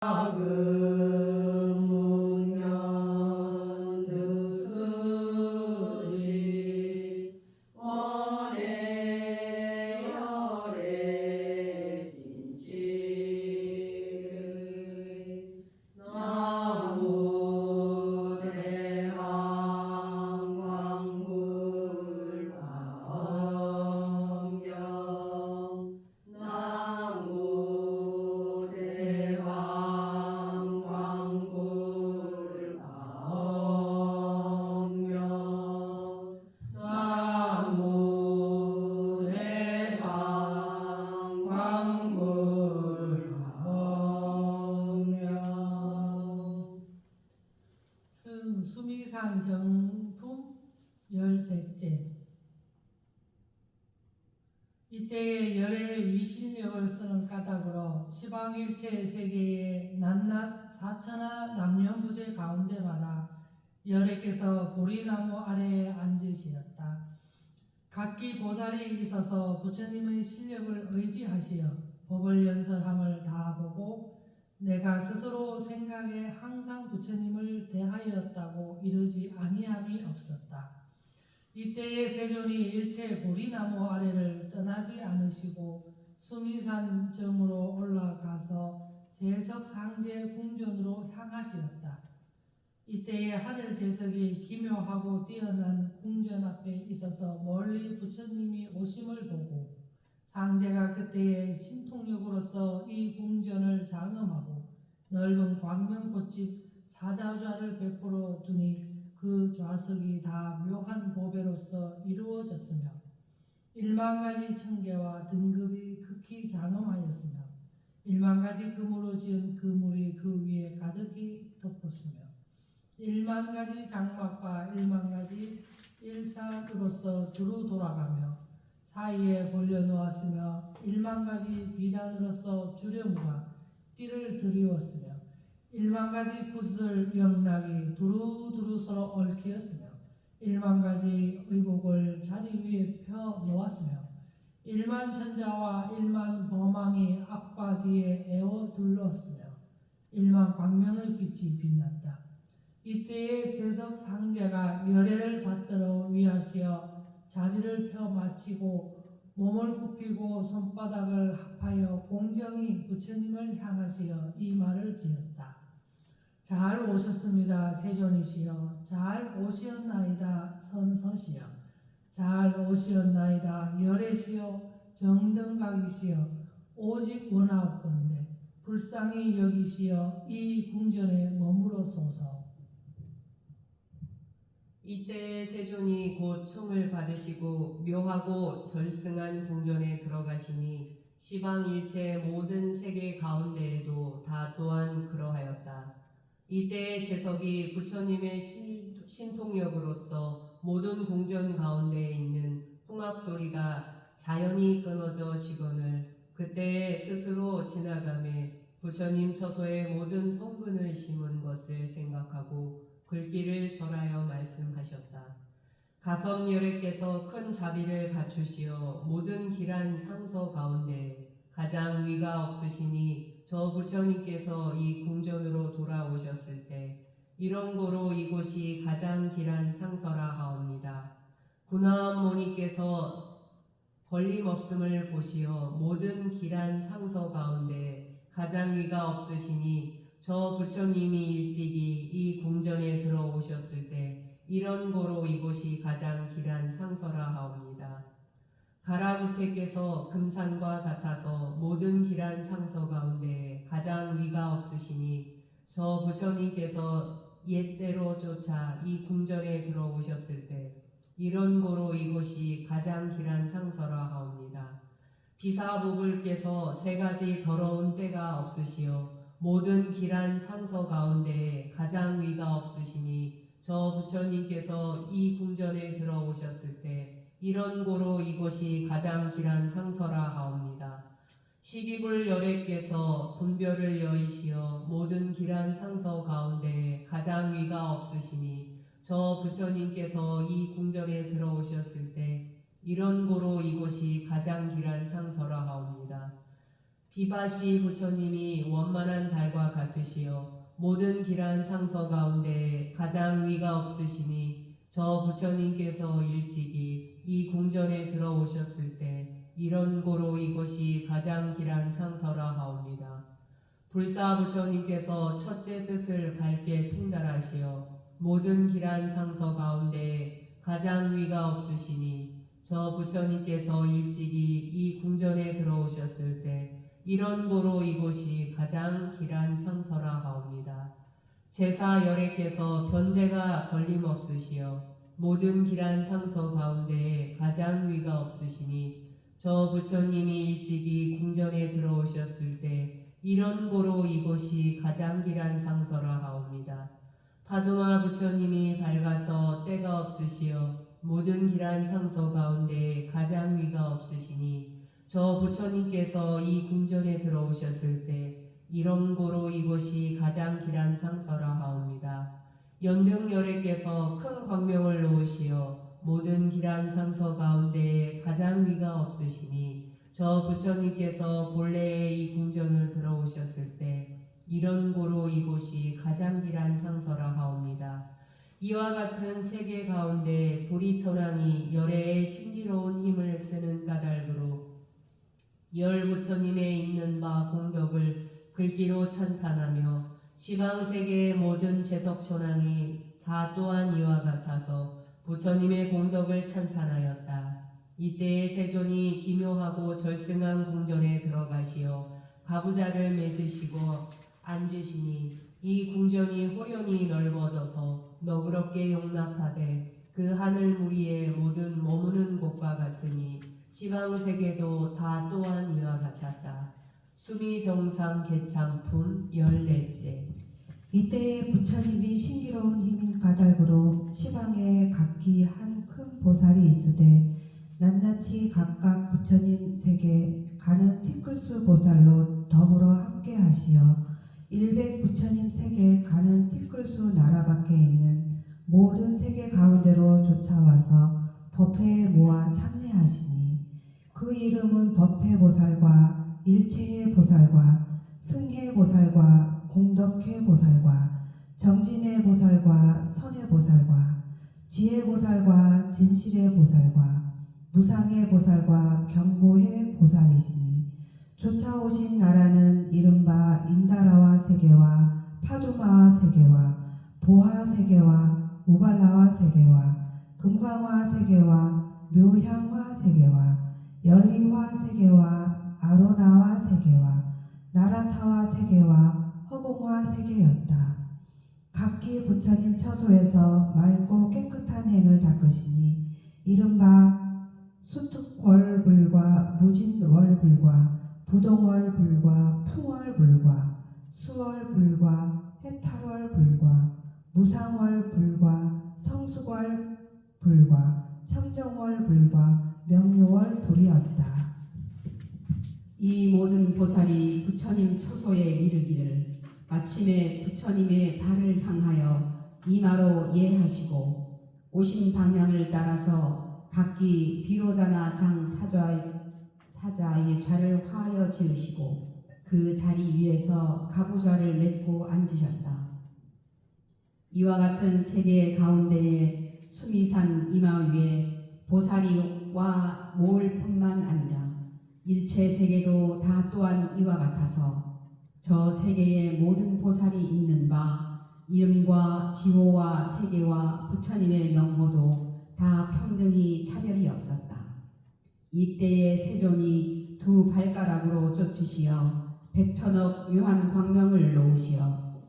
금문연두수지 원해열의 진실의 나무대왕광불마엄경 수미산 정품 13째. 이때에 열의 위실력을 쓰는 까닭으로 시방일체 세계의 낱낱 사천하 남녀부재 가운데마다 열애께서 보리나무 아래에 앉으시었다. 각기 보살이 있어서 부처님의 실력을 의지하시어 법을 연설함을 다 보고 내가 스스로 생각에 항상 부처님을 대하였다고 이르지 아니함이 없었다. 이때에 세존이 일체 보리나무 아래를 떠나지 않으시고 수미산 정으로 올라가서 제석상제 궁전으로 향하시었다. 이때에 하늘 제석이 기묘하고 뛰어난 궁전 앞에 있어서 멀리 부처님이 오심을 보고 상제가 그때에 신통력으로서 이 궁전을 장엄하고 넓은 광명꽃집 사자좌를 베풀어 두니 그 좌석이 다 묘한 보배로서 이루어졌으며 10,000가지 청계와 등급이 극히 장엄하였으며 10,000가지 금으로 지은 그물이 그 위에 가득히 덮었으며 10,000가지 장막과 10,000가지 일산으로서 두루 돌아가며 사이에 벌려놓았으며 10,000가지 비단으로서 주령과 띠를 드리웠으며 10,000가지 붓을 영락이 두루두루 서로 얽히었으며 10,000가지 의복을 자리 위에 펴 놓았으며 10,000 천자와 10,000 범왕이 앞과 뒤에 에워 둘렀으며 10,000 광명의 빛이 빛났다. 이때에 제석 상제가 열애를 받들어 위하시어 자리를 펴 마치고 몸을 굽히고 손바닥을 합하여 공경히 부처님을 향하시어 이 말을 지었다. 잘 오셨습니다. 세존이시여. 잘 오시었나이다. 선서시여. 잘 오시었나이다. 열애시여. 정등각이시여. 오직 원하옵건대 불쌍히 여기시어 이 궁전에 머무르소서. 이때에 세존이 곧 청을 받으시고 묘하고 절승한 궁전에 들어가시니 시방일체 모든 세계 가운데에도 다 또한 그러하였다. 이때에 제석이 부처님의 신통력으로서 모든 궁전 가운데에 있는 풍악소리가 자연히 끊어져 시거늘 그때에 스스로 지나가매 부처님 처소에 모든 성분을 심은 것을 생각하고 글귀를 설하여 말씀하셨다. 가섭열애께서 큰 자비를 갖추시어 모든 길한 상서 가운데 가장 위가 없으시니 저 부처님께서 이 궁전으로 돌아오셨을 때 이런고로 이곳이 가장 길한 상서라 하옵니다. 구나암모니께서 걸림없음을 보시어 모든 길한 상서 가운데 가장 위가 없으시니 저 부처님이 일찍이 이 궁전에 들어오셨을 때 이런고로 이곳이 가장 길한 상서라 하옵니다. 가라구태께서 금산과 같아서 모든 길한 상서 가운데 가장 위가 없으시니 저 부처님께서 옛대로 쫓아 이 궁전에 들어오셨을 때 이런고로 이곳이 가장 길한 상서라 하옵니다. 비사보불께서 3가지 더러운 때가 없으시어 모든 길한 상서 가운데 가장 위가 없으시니 저 부처님께서 이 궁전에 들어오셨을 때 이런고로 이곳이 가장 길한 상서라 하옵니다. 시기불 열애께서 분별을 여의시어 모든 길한 상서 가운데 가장 위가 없으시니 저 부처님께서 이 궁전에 들어오셨을 때 이런고로 이곳이 가장 길한 상서라 하옵니다. 비바시 부처님이 원만한 달과 같으시어 모든 길한 상서 가운데 가장 위가 없으시니 저 부처님께서 일찍이 이 궁전에 들어오셨을 때 이런 고로 이곳이 가장 길한 상서라 하옵니다. 불사 부처님께서 첫째 뜻을 밝게 통달하시어 모든 길한 상서 가운데 가장 위가 없으시니 저 부처님께서 일찍이 이 궁전에 들어오셨을 때 이런 고로 이곳이 가장 길한 상서라 하옵니다. 제사 열애께서 변제가 걸림없으시어 모든 길한 상서 가운데 가장 위가 없으시니 저 부처님이 일찍이 궁전에 들어오셨을 때 이런 고로 이곳이 가장 길한 상서라 하옵니다. 파두마 부처님이 밝아서 때가 없으시어 모든 길한 상서 가운데 가장 위가 없으시니 저 부처님께서 이 궁전에 들어오셨을 때 이런 고로 이곳이 가장 길한 상서라 하옵니다. 연등열애께서 큰 광명을 놓으시어 모든 길한 상서 가운데 가장 위가 없으시니 저 부처님께서 본래의 이 궁전을 들어오셨을 때 이런 고로 이곳이 가장 길한 상서라 하옵니다. 이와 같은 세계 가운데 도리천왕이 열애의 신기로운 힘을 쓰는 까닭으로 열 부처님의 있는 바 공덕을 글귀로 찬탄하며 시방세계의 모든 재석천왕이 다 또한 이와 같아서 부처님의 공덕을 찬탄하였다. 이때의 세존이 기묘하고 절승한 궁전에 들어가시어 가부좌를 맺으시고 앉으시니 이 궁전이 호련히 넓어져서 너그럽게 용납하되 그 하늘 무리의 모든 머무는 곳과 같으니 시방세계도 다 또한 이와 같았다. 수미정상 개창품 14째. 이때에 부처님이 신기로운 힘인 까닭으로 시방에 각기 한 큰 보살이 있으되 낱낱이 각각 부처님 세계 가는 티끌수 보살로 더불어 함께 하시어 100 부처님 세계 가는 티끌수 나라 밖에 있는 모든 세계 가운데로 쫓아와서 법회에 모아 참례하시니 그 이름은 법회보살과 일체의 보살과 승해 보살과 공덕해 보살과 정진해 보살과 선해 보살과 지혜 보살과 진실의 보살과 무상의 보살과 경고의 보살이시니 쫓아오신 나라는 이른바 인다라와 세계와 파두마와 세계와 보하 세계와 우발라와 세계와 금강화 세계와 묘향화 세계와 열리화 세계와 아로나와 세계와 나라타와 세계와 허공화 세계였다. 각기 부처님 처소에서 맑고 깨끗한 행을 닦으시니 이른바 수특월불과 무진월불과 부동월불과 풍월불과 수월불과 해탈월불과 무상월불과 성수월불과 청정월불과 명료월불이었다. 이 모든 보살이 부처님 처소에 이르기를 마침에 부처님의 발을 향하여 이마로 예하시고 오신 방향을 따라서 각기 비로자나 장 사자의 좌를 화하여 지으시고 그 자리 위에서 가부좌를 맺고 앉으셨다. 이와 같은 세계 가운데에 수미산 이마 위에 보살이 와 모을 뿐만 아니라 일체 세계도 다 또한 이와 같아서 저 세계의 모든 보살이 있는 바 이름과 지호와 세계와 부처님의 명호도 다 평등히 차별이 없었다. 이때의 세존이 두 발가락으로 쫓으시어 백천억 묘한 광명을 놓으시어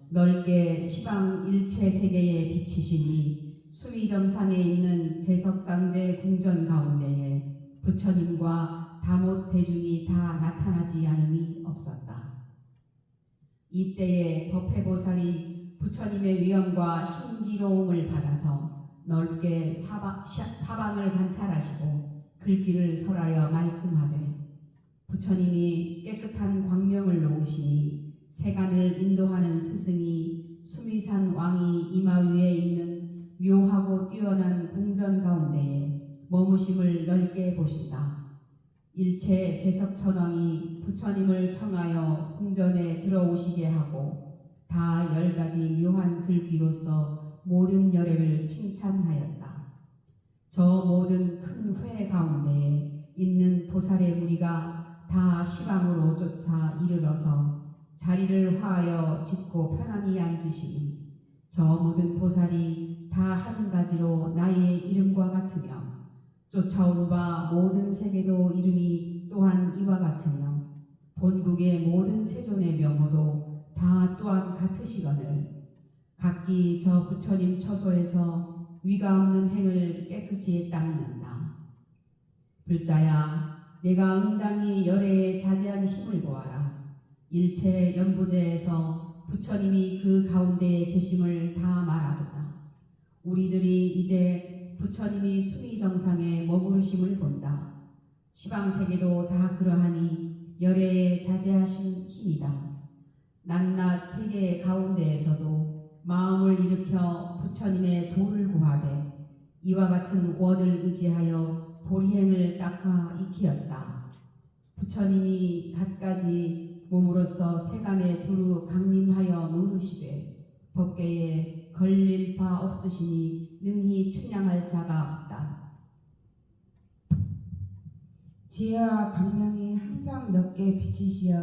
넓게 시방 일체 세계에 비치시니 수위정상에 있는 제석상제 궁전 가운데에 부처님과 다못 대중이 다 나타나지 않음이 없었다. 이때에 법회보살이 부처님의 위엄과 신기로움을 받아서 넓게 사방을 관찰하시고 글귀를 설하여 말씀하되 부처님이 깨끗한 광명을 놓으시니 세간을 인도하는 스승이 수미산 왕이 이마 위에 있는 묘하고 뛰어난 궁전 가운데에 머무심을 넓게 보신다. 일체 제석천왕이 부처님을 청하여 궁전에 들어오시게 하고 다 10가지 묘한 글귀로서 모든 열애를 칭찬하였다. 저 모든 큰 회 가운데에 있는 보살의 무리가 다 시방으로 쫓아 이르러서 자리를 화하여 짚고 편안히 앉으시니 저 모든 보살이 다 한 가지로 나의 이름과 같으며 쫓아온 바 모든 세계도 이름이 또한 이와 같으며 본국의 모든 세존의 명호도 다 또한 같으시거늘 각기 저 부처님 처소에서 위가 없는 행을 깨끗이 닦는다. 불자야, 내가 응당히 열애에 자제한 힘을 보아라. 일체 연부제에서 부처님이 그 가운데에 계심을 다 말하도다. 우리들이 이제 부처님이 수미정상에 머무르심을 본다. 시방세계도 다 그러하니 열애에 자제하신 힘이다. 낮낮 세계 가운데에서도 마음을 일으켜 부처님의 도를 구하되 이와 같은 원을 의지하여 보리행을 닦아 익히었다. 부처님이 갖가지 몸으로서 세간에 두루 강림하여 노르시되 법계에 걸릴 바 없으시니 능히 측량할 자가 없다. 지혜와 광명이 항상 넓게 비치시어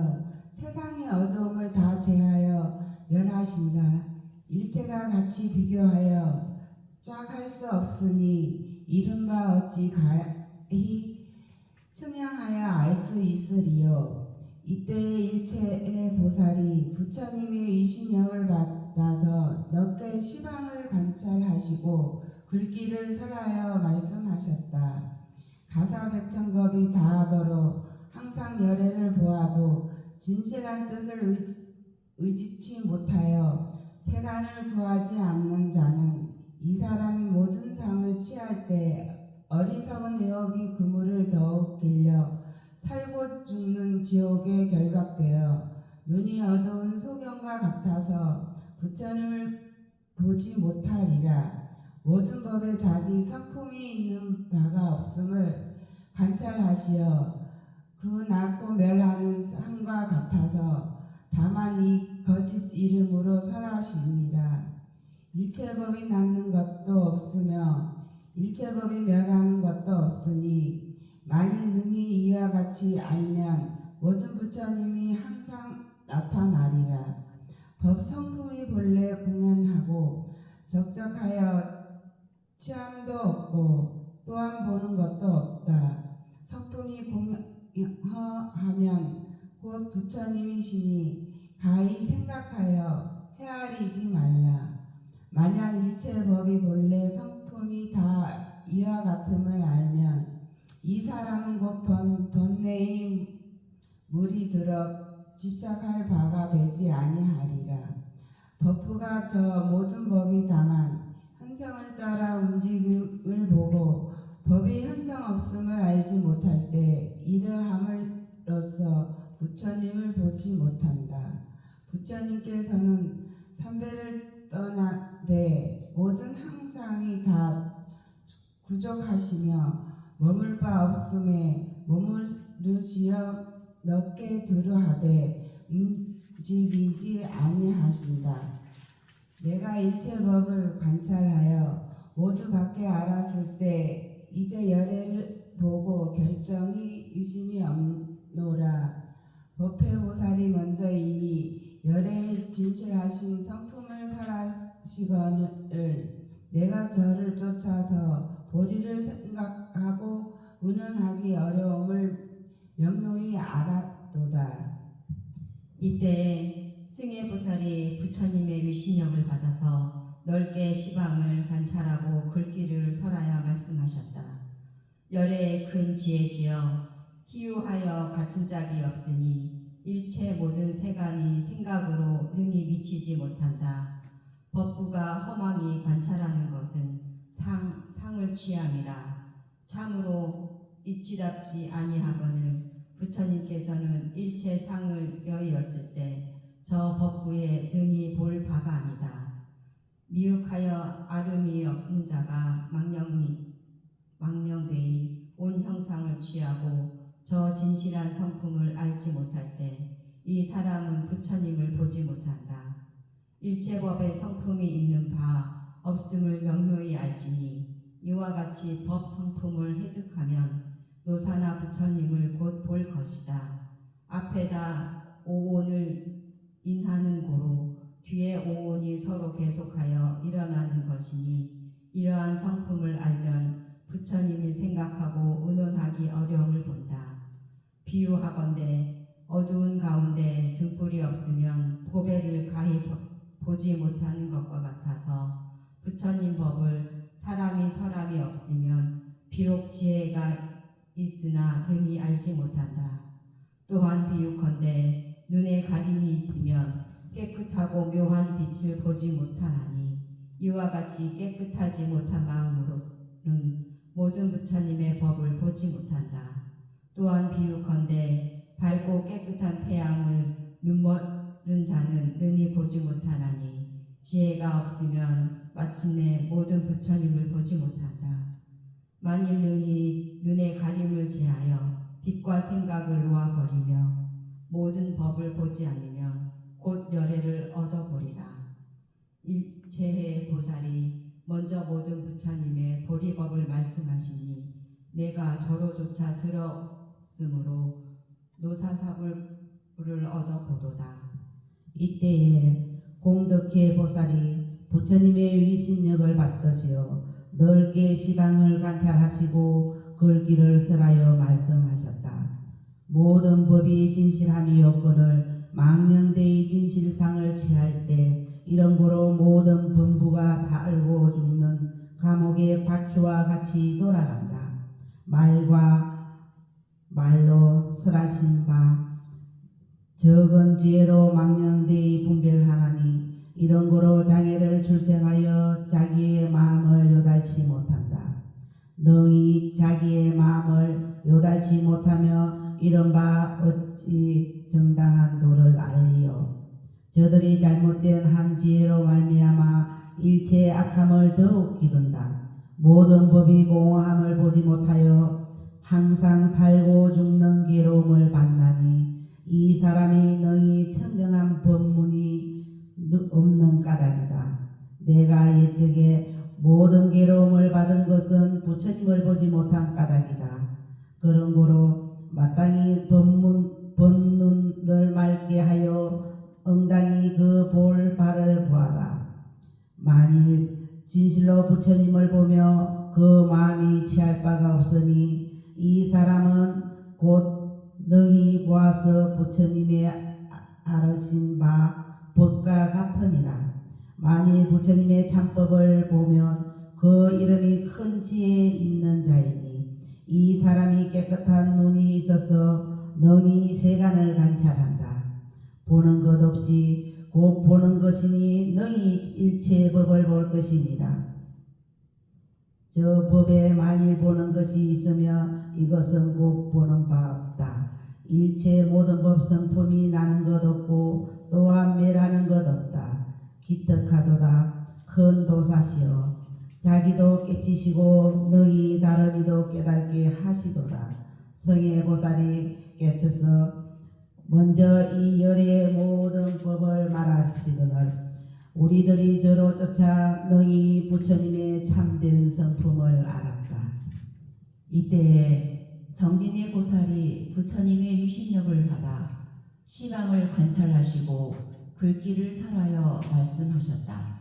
세상의 어두움을 다 제하여 면하신다. 일체가 같이 비교하여 짝할 수 없으니 이른바 어찌 가히 측량하여 알 수 있으리요. 이때의 일체의 보살이 부처님의 이신영을 받아서 넓게 시방을 관찰하시고 글귀를 설하여 말씀하셨다. 가사백천겁이 다하도록 항상 열애를 보아도 진실한 뜻을 의지치 못하여 세간을 구하지 않는 자는 이 사람이 모든 상을 취할 때 어리석은 의혹이 그물을 더욱 길려 살고 죽는 지옥에 결박되어 눈이 어두운 소경과 같아서 부처님을 보지 못하리라. 모든 법에 자기 성품이 있는 바가 없음을 관찰하시어 그 낳고 멸하는 상과 같아서 다만 이 거짓 이름으로 설하시니라. 일체법이 낳는 것도 없으며 일체법이 멸하는 것도 없으니 만일 능히 이와 같이 알면 모든 부처님이 항상 나타나리라. 법 성품이 본래 공연하고 적적하여 취함도 없고 또한 보는 것도 없다. 성품이 공연하면 곧 부처님이시니 가히 생각하여 헤아리지 말라. 만약 일체 법이 본래 성품이 다 이와 같음을 알면 이 사람은 곧 번뇌의 물이 들어 집착할 바가 되지 아니하리라. 법부가 저 모든 법이 다만 현상을 따라 움직임을 보고 법이 현상 없음을 알지 못할 때 이러함으로써 부처님을 보지 못한다. 부처님께서는 삼배를 떠나되 모든 항상이 다 구족하시며 머물 바 없음에 머무르시어 넓게 두루하되 움직이지 아니하신다. 내가 일체 법을 관찰하여 모두 밖에 알았을 때 이제 열애를 보고 결정이 의심이 없노라. 법회보살이 먼저 이미 열애의 진실하신 성품을 설하시거늘 내가 저를 쫓아서 보리를 생각하고 운운하기 어려움을 명료히 알았도다. 이때에 승혜보살이 부처님의 위신력을 받아서 넓게 시방을 관찰하고 글귀를 설하여 말씀하셨다. 열애의 큰 지혜시여 희유하여 같은 짝이 없으니 일체 모든 세간이 생각으로 능히 미치지 못한다. 법부가 허망히 관찰하는 것은 상을 취함이라. 참으로 이치답지 아니하거늘 부처님께서는 일체 상을 여의었을 때 저 법부에 능히 볼 바가 아니다. 미혹하여 아름이 없는 자가 망령되이 온 형상을 취하고 저 진실한 성품을 알지 못할 때 이 사람은 부처님을 보지 못한다. 일체법에 성품이 있는 바 없음을 명료히 알지니 이와 같이 법 성품을 해득하면 노사나 부처님을 곧 볼 것이다. 앞에다 오온을 인하는 고로 뒤에 오온이 서로 계속하여 일어나는 것이니 이러한 성품을 알면 부처님을 생각하고 의논하기 어려움을 본다. 비유하건대 어두운 가운데 등불이 없으면 보배를 가히 보지 못하는 것과 같아서 부처님 법을 사람이 없으면 비록 지혜가 있으나 능히 알지 못한다. 또한 비유컨대 눈에 가림이 있으면 깨끗하고 묘한 빛을 보지 못하나니 이와 같이 깨끗하지 못한 마음으로는 모든 부처님의 법을 보지 못한다. 또한 비유컨대 밝고 깨끗한 태양을 눈먼 자는 능히 보지 못하나니 지혜가 없으면 마침내 모든 부처님을 보지 못한다. 만일 능히 눈의 가림을 제하여 빛과 생각을 놓아버리며 모든 법을 보지 않으면 곧 열애를 얻어보리라. 일체의 보살이 먼저 모든 부처님의 보리법을 말씀하시니 내가 저로조차 들었으므로 노사사불을 얻어보도다. 이때에 공덕회 보살이 부처님의 위신력을 받드시어 넓게 시방을 관찰하시고 글귀를 설하여 말씀하셨다. 모든 법이 진실함이 요건을 망령대의 진실상을 취할 때 이런 고로 모든 범부가 살고 죽는 감옥의 바퀴와 같이 돌아간다. 말로 설하신 바 적은 지혜로 망령되이 분별하나니 이런 고로 장애를 출생하여 자기의 마음을 요달치 못한다. 능히 자기의 마음을 요달치 못하며 이런 바 어찌 정당한 도를 알리요. 저들이 잘못된 한 지혜로 말미암아 일체의 악함을 더욱 기른다. 모든 법이 공허함을 보지 못하여 항상 살고 죽는 괴로움을 받나니 이 사람이 능히 청정한 법문이 없는 까닭이다. 내가 옛적에 모든 괴로움을 받은 것은 부처님을 보지 못한 까닭이다. 그런 고로 마땅히 법문을 맑게 하여 응당히 그 볼 바를 보아라. 만일 진실로 부처님을 보며 그 마음이 취할 바가 없으니 이 사람은 곧 능히 보아서 부처님의 아르신 바 법과 같으니라. 만일 부처님의 참법을 보면 그 이름이 큰 지혜 있는 자이니 이 사람이 깨끗한 눈이 있어서 능히 세간을 관찰한다. 보는 것 없이 곧 보는 것이니 능히 일체의 법을 볼 것이니라. 저 법에 만일 보는 것이 있으며 이것은 곧 보는 바 없다. 일체 모든 법 성품이 나는 것 없고 또한 멸하는 것 없다. 기특하도다. 큰 도사시여 자기도 깨치시고 능히 다른 이도 깨닫게 하시도다. 성의 보살이 깨쳐서 먼저 이 열의 모든 법을 말하시거늘 우리들이 저로 쫓아 능히 부처님의 참된 성품을 알았다. 이때에 정진의 보살이 부처님의 유신력을 받아 시방을 관찰하시고 글귀를 설하여 말씀하셨다.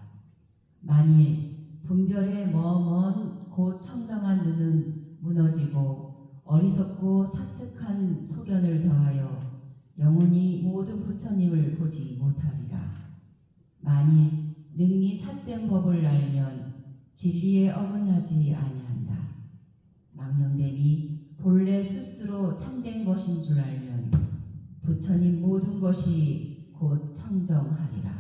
만일 분별의 먼 곧 청정한 눈은 무너지고 어리석고 사특한 소견을 더하여 영원히 모든 부처님을 보지 못하리라. 만일 능히 삿된 법을 알면 진리에 어긋나지 아니한다. 망령됨이 본래 스스로 참된 것인 줄 알면 부처님 모든 것이 곧 청정하리라.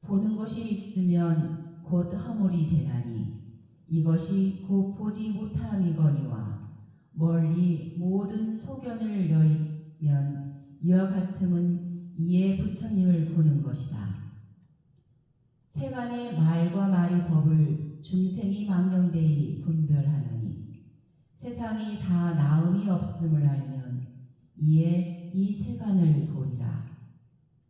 보는 것이 있으면 곧 허물이 되나니 이것이 곧 보지 못함이거니와 멀리 모든 소견을 여의면 이와 같음은 이에 부처님을 보는 것이다. 세간의 말과 말의 법을 중생이 망령되이 분별하느니 세상이 다 나음이 없음을 알면 이에 이 세간을 보리라.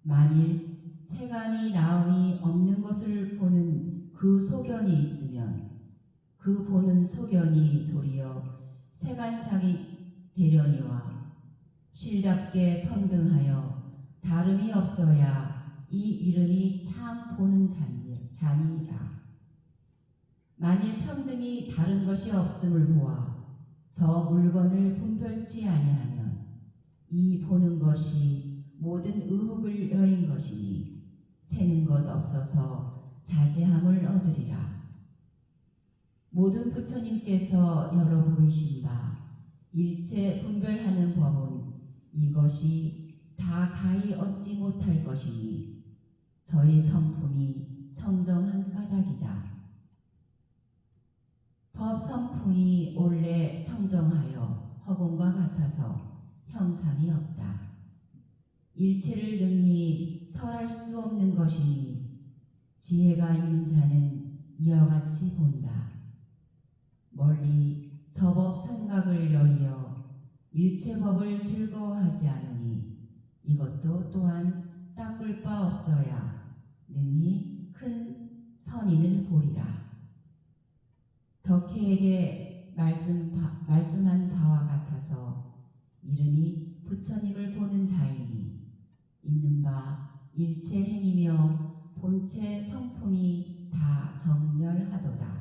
만일 세간이 나음이 없는 것을 보는 그 소견이 있으면 그 보는 소견이 도리어 세간상이 되려니와 실답게 평등하여 다름이 없어야 이 이름이 참 보는 자니라. 만일 평등이 다른 것이 없음을 보아 저 물건을 분별치 아니하면 이 보는 것이 모든 의혹을 여인 것이니 새는 것 없어서 자제함을 얻으리라. 모든 부처님께서 열어 보이신 바 일체 분별하는 법은 이것이 다 가히 얻지 못할 것이니 저희 성품이 청정한 까닭이다. 법 성품이 원래 청정하여 허공과 같아서 형상이 없다. 일체를 능히 설할 수 없는 것이니 지혜가 있는 자는 이와 같이 본다. 멀리 저법 생각을 여의어 일체 법을 즐거워하지 않으니 이것도 또한 닦을 바 없어야 능히 큰 선인을 보리라. 덕혜에게 말씀한 바와 같아서 이름이 부처님을 보는 자이니 있는 바 일체 행이며 본체 성품이 다 정멸하도다.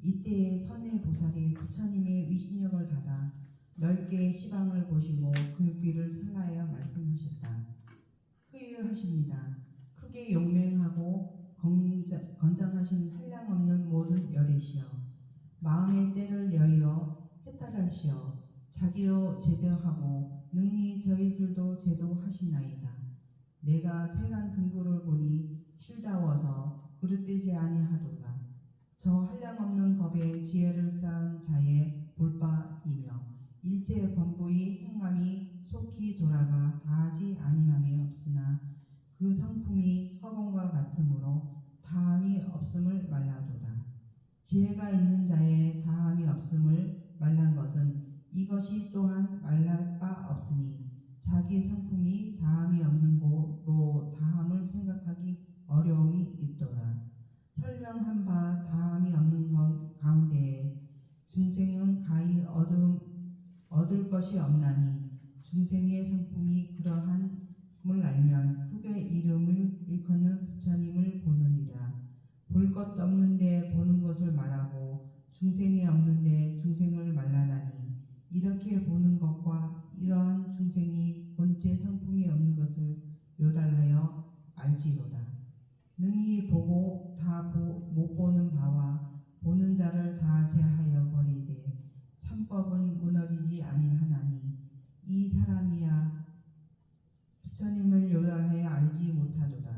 이때에 선의 보살이 부처님의 위신력을 받아 넓게 시방을 보시고 그 귀를 설하여 말씀하셨다. 회유하십니다. 크게 용맹하고 건장하신 한량없는 모든 열애시여, 마음의 때를 여의어 해탈하시어 자기로 제도하고 능히 저희들도 제도하시나이다. 내가 세간 등부를 보니 실다워서 그릇되지 아니하도다. 저 한량없는 법에 지혜를 쌓은 자의 볼바이며 일체 범부의 행함이 속히 돌아가 다하지 아니함이 없으나 그 성품이 허공과 같으므로 다함이 없음을 말라도다. 지혜가 있는 자의 다함이 없음을 말란 것은 이것이 또한 말할 바 없으니 자기 성품이 다함이 없는 고로 다함을 생각하기 어려움이 있도다. 설명한 바 다함이 없는 것 가운데에 중생은 가히 얻을 것이 없나니 중생의 성품이 그러함을 알면 크게 이름을 일컫는 부처님을 보느니라. 볼 것 없는데 보는 것을 말하고 중생이 없는데 중생을 말라다니 이렇게 보는 것과 이러한 중생이 본체 성품이 없는 것을 요달하여 알지로다. 능히 보고 다 못 보는 바와 보는 자를 다 제하여 버리되 참법은 무너지지 아니하나니 이 사람이야 부처님을 요달하여 알지 못하도다.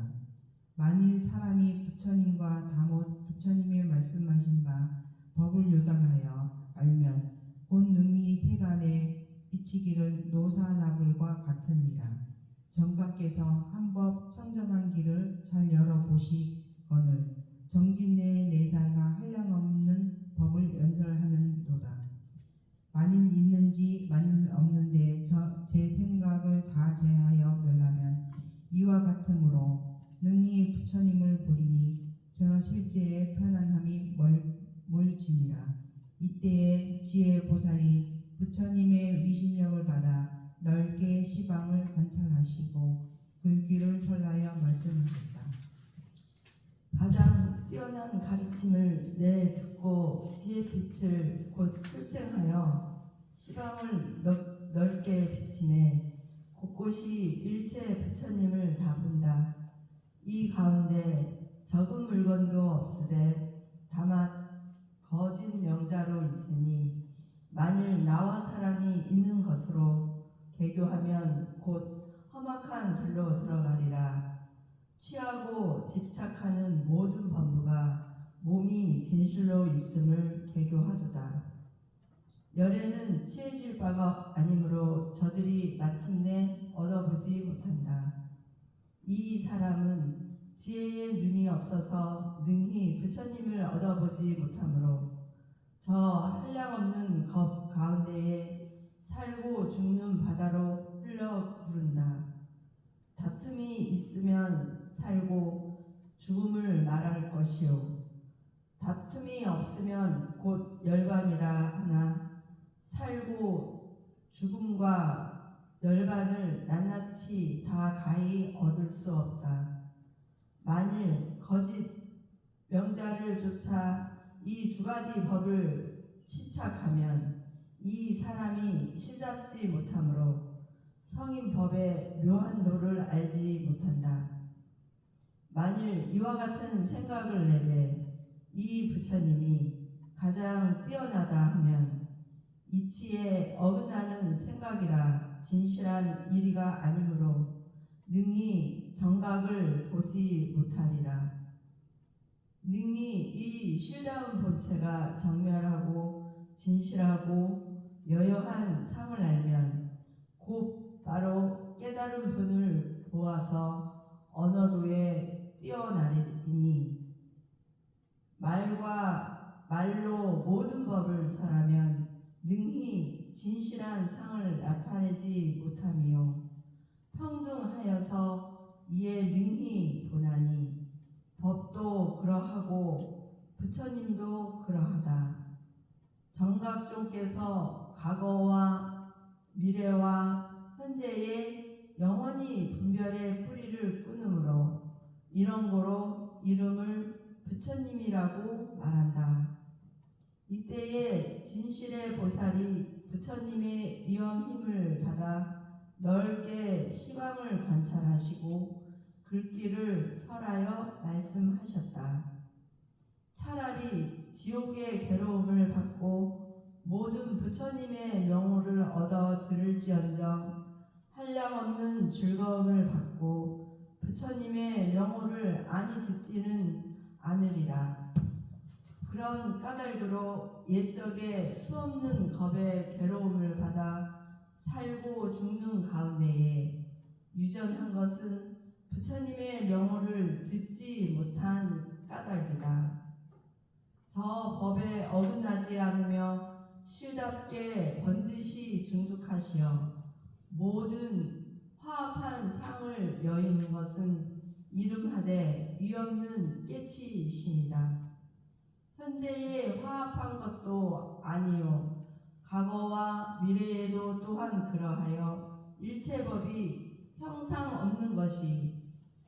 만일 사람이 부처님과 다못 부처님의 말씀하신 바 법을 요달하여 알면 곧 능히 세간에 비치기를 노사나불과 같으니라. 정각께서 한 법 청정한 길을 잘 열어보시거늘 정진의 내사가 한량없는 법을 연설하는도다. 만일 있는지 만일 없는데 제 생각을 다 제하여 멸하면 이와 같으므로 능히 부처님을 보리니 저 실제의 편안함이 멀지니라. 이때에 지혜 보살이 부처님의 위신력을 받아 넓게 시방을 관찰하시고 글귀를 설하여 말씀하셨다. 가장 뛰어난 가르침을 내 듣고 지혜 빛을 곧 출생하여 시방을 넓게 비치네 곳곳이 일체 부처님을 다 본다. 이 가운데 적은 물건도 없으되 다만 거짓 명자로 있으니 만일 나와 사람이 있는 것으로 개교하면 곧 험악한 길로 들어가리라. 취하고 집착하는 모든 범부가 몸이 진실로 있음을 개교하도다. 열애는 취해질 바가 아니므로 저들이 마침내 얻어보지 못한다. 이 사람은 지혜의 눈이 없어서 능히 부처님을 얻어보지 못하므로 저 한량없는 겁 가운데에 살고 죽는 바다로 흘러 부른다. 다툼이 있으면 살고 죽음을 말할 것이요 다툼이 없으면 곧 열반이라 하나 살고 죽음과 열반을 낱낱이 다 가히 얻을 수 없다. 만일 거짓 명자를 쫓아 이 두 가지 법을 시착하면 이 사람이 실잡지 못하므로 성인법의 묘한 도를 알지 못한다. 만일 이와 같은 생각을 내되 이 부처님이 가장 뛰어나다 하면 이치에 어긋나는 생각이라 진실한 일이가 아니므로 능히 정각을 보지 못하리라. 능히 이 실다운 본체가 정멸하고 진실하고 여여한 상을 알면 곧 바로 깨달은 분을 보아서 언어도에 뛰어나리니 말로 모든 법을 설하면 능히 진실한 상을 나타내지 못하며 평등하여서 이에 능히 보나니 법도 그러하고 부처님도 그러하다. 정각종께서 과거와 미래와 현재의 영원히 분별의 뿌리를 끊으므로 이런 거로 이름을 부처님이라고 말한다. 이때에 진실의 보살이 부처님의 위엄 힘을 받아 넓게 시방을 관찰하시고 글귀를 설하여 말씀하셨다. 차라리 지옥의 괴로움을 받고 모든 부처님의 명호를 얻어 들을지언정 한량없는 즐거움을 받고 부처님의 명호를 아니 듣지는 않으리라. 그런 까닭으로 옛적에 수없는 겁의 괴로움을 받아 살고 죽는 가운데에 유전한 것은 부처님의 명호를 듣지 못한 까닭이다. 저 법에 어긋나지 않으며 실답게 번듯이 중득하시어 모든 화합한 상을 여의는 것은 이름하되 위없는 깨치이십니다. 현재에 화합한 것도 아니요 과거와 미래에도 또한 그러하여 일체법이 형상 없는 것이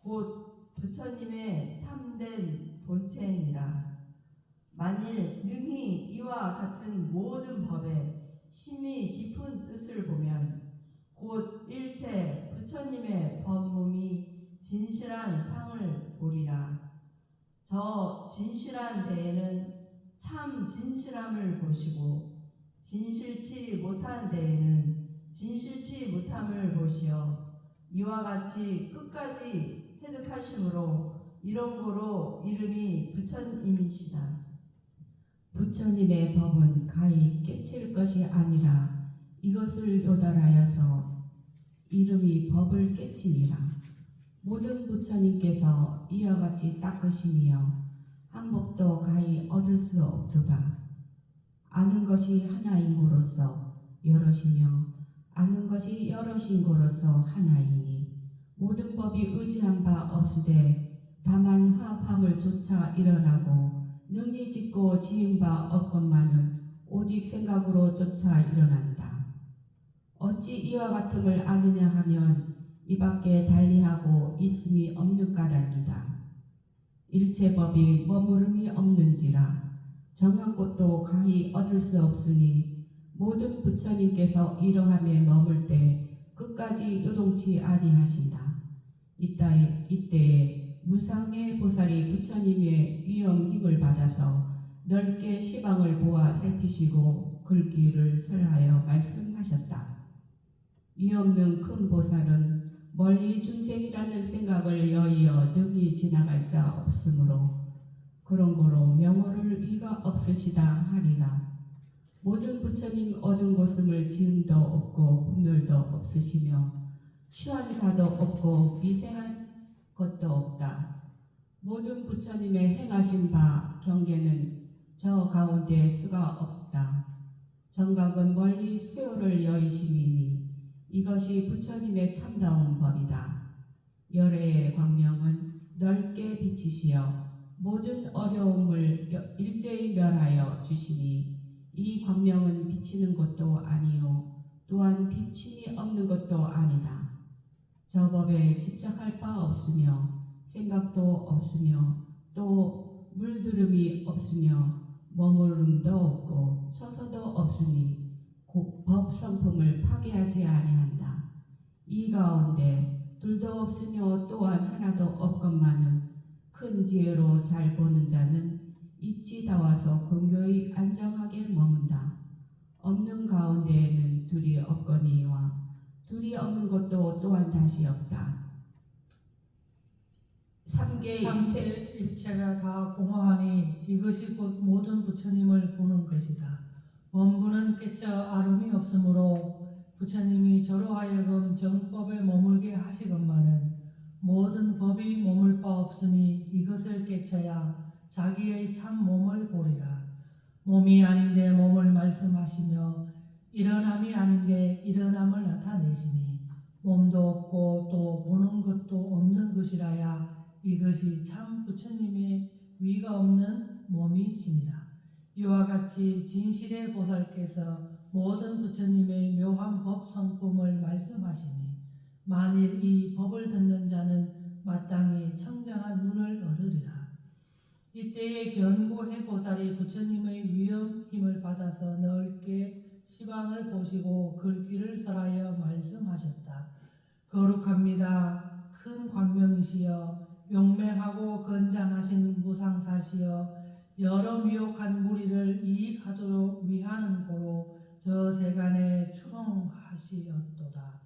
곧 부처님의 참된 본체니라. 만일 능히 이와 같은 모든 법에 심히 깊은 뜻을 보면 곧 일체 부처님의 법몸이 진실한 상을 보리라. 저 진실한 데에는 참 진실함을 보시고 진실치 못한 데에는 진실치 못함을 보시어 이와 같이 끝까지 해득하심으로 이런 거로 이름이 부처님이시다. 부처님의 법은 가히 깨칠 것이 아니라 이것을 요달하여서 이름이 법을 깨치니라. 모든 부처님께서 이와 같이 닦으시며 한 법도 가히 얻을 수 없도다. 아는 것이 하나인 고로서 여럿이며 아는 것이 여럿인 고로서 하나이니 모든 법이 의지한 바 없으되 다만 화합함을 쫓아 일어나고 능히 짓고 지은 바 없건만은 오직 생각으로 쫓아 일어난다. 어찌 이와 같음을 아느냐 하면 이 밖에 달리하고 있음이 없는 까닭이다. 일체법이 머무름이 없는지라 정한 곳도 가히 얻을 수 없으니 모든 부처님께서 이러함에 머물 때 끝까지 요동치 아니하신다. 이때에 무상의 보살이 부처님의 위엄 힘을 받아서 넓게 시방을 보아 살피시고 글귀를 설하여 말씀하셨다. 위없는 큰 보살은 멀리 중생이라는 생각을 여의어 능히 지나갈 자 없으므로 그런 거로 명호를 위가 없으시다 하리라. 모든 부처님 얻은 곳음을 지음도 없고 분별도 없으시며 취한 자도 없고 미생한 것도 없다. 모든 부처님의 행하신 바 경계는 저 가운데 수가 없다. 정각은 멀리 수요를 여의심이니 이것이 부처님의 참다운 법이다. 열애의 광명은 넓게 비치시어 모든 어려움을 일제히 멸하여 주시니 이 광명은 비치는 것도 아니요 또한 비침이 없는 것도 아니다. 저 법에 집착할 바 없으며 생각도 없으며 또 물들음이 없으며 머무름도 없고 처소도 없으니 법 성품을 파괴하지 아니한다. 이 가운데 둘도 없으며 또한 하나도 없건만은 큰 지혜로 잘 보는 자는 이치 다와서 근교히 안정하게 머문다. 없는 가운데에는 둘이 없거니와 둘이 없는 것도 또한 다시 없다. 삼계 일체 일체가 다 공허하니 이것이 곧 모든 부처님을 보는 것이다. 원부는 깨쳐 아름이 없으므로 부처님이 저로 하여금 정법에 머물게 하시건만은 모든 법이 머물 바 없으니 이것을 깨쳐야 자기의 참 몸을 보리라. 몸이 아닌데 몸을 말씀하시며 일어남이 아닌데 일어남을 나타내시니 몸도 없고 또 보는 것도 없는 것이라야 이것이 참 부처님의 위가 없는 몸이시니라. 이와 같이 진실의 보살께서 모든 부처님의 묘한 법 성품을 말씀하시니 만일 이 법을 듣는 자는 마땅히 청정한 눈을 얻으리라. 이때에 견고해 보살이 부처님의 위엄 힘을 받아서 넓게 시방을 보시고 글귀를 설하여 말씀하셨다. 거룩합니다. 큰 광명이시여 용맹하고 건장하신 무상사시여 여러 미혹한 무리를 이익하도록 위하는 고로 저 세간에 추롱하시었도다.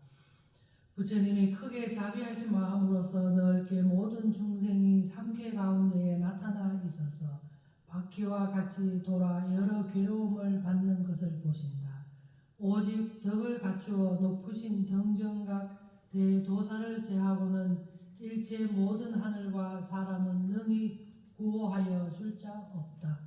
부처님이 크게 자비하신 마음으로서 넓게 모든 중생이 삼계 가운데에 나타나 있어서 바퀴와 같이 돌아 여러 괴로움을 받는 것을 보신다. 오직 덕을 갖추어 높으신 등정각 대도사를 제하고는 일체 모든 하늘과 사람은 능히 구호하여 줄 자 없다.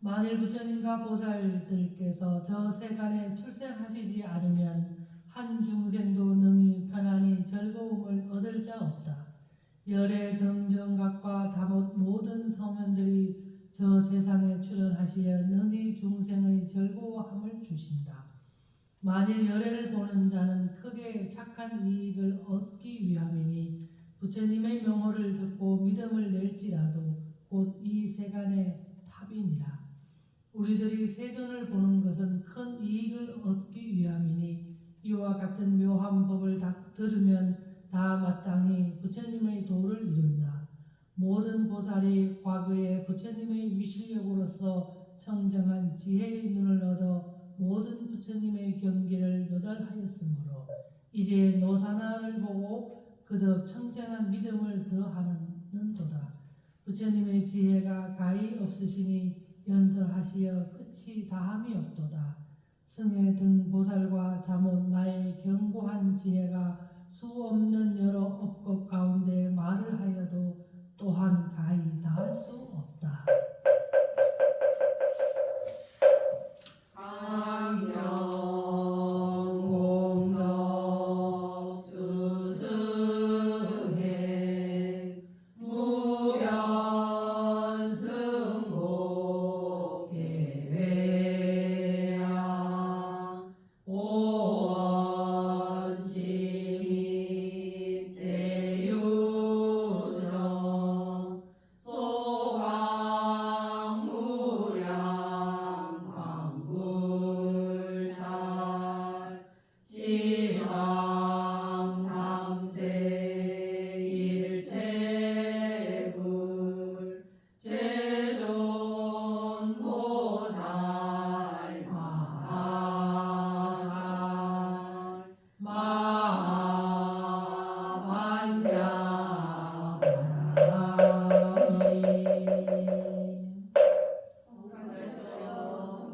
만일 부처님과 보살들께서 저 세간에 출생하시지 않으면 한 중생도 능히 편안히 즐거움을 얻을 자 없다. 열의 등정각과 다못 모든 성현들이 저 세상에 출현하시어 능히 중생의 즐거워함을 주신다. 만일 열애를 보는 자는 크게 착한 이익을 얻기 위함이니 부처님의 명호를 듣고 믿음을 낼지라도 곧 이 세간의 탑이니라. 우리들이 세존을 보는 것은 큰 이익을 얻기 위함이니 이와 같은 묘한 법을 들으면 다 마땅히 부처님의 도를 이룬다. 모든 보살이 과거에 부처님의 위실력으로서 청정한 지혜의 눈을 얻어 모든 부처님의 경계를 요달하였으므로 이제 노사나를 보고 그덕 청정한 믿음을 더하는도다. 부처님의 지혜가 가히 없으시니 연설하시어 끝이 다함이 없도다. 승혜 등 보살과 자못 나의 견고한 지혜가 수 없는 여러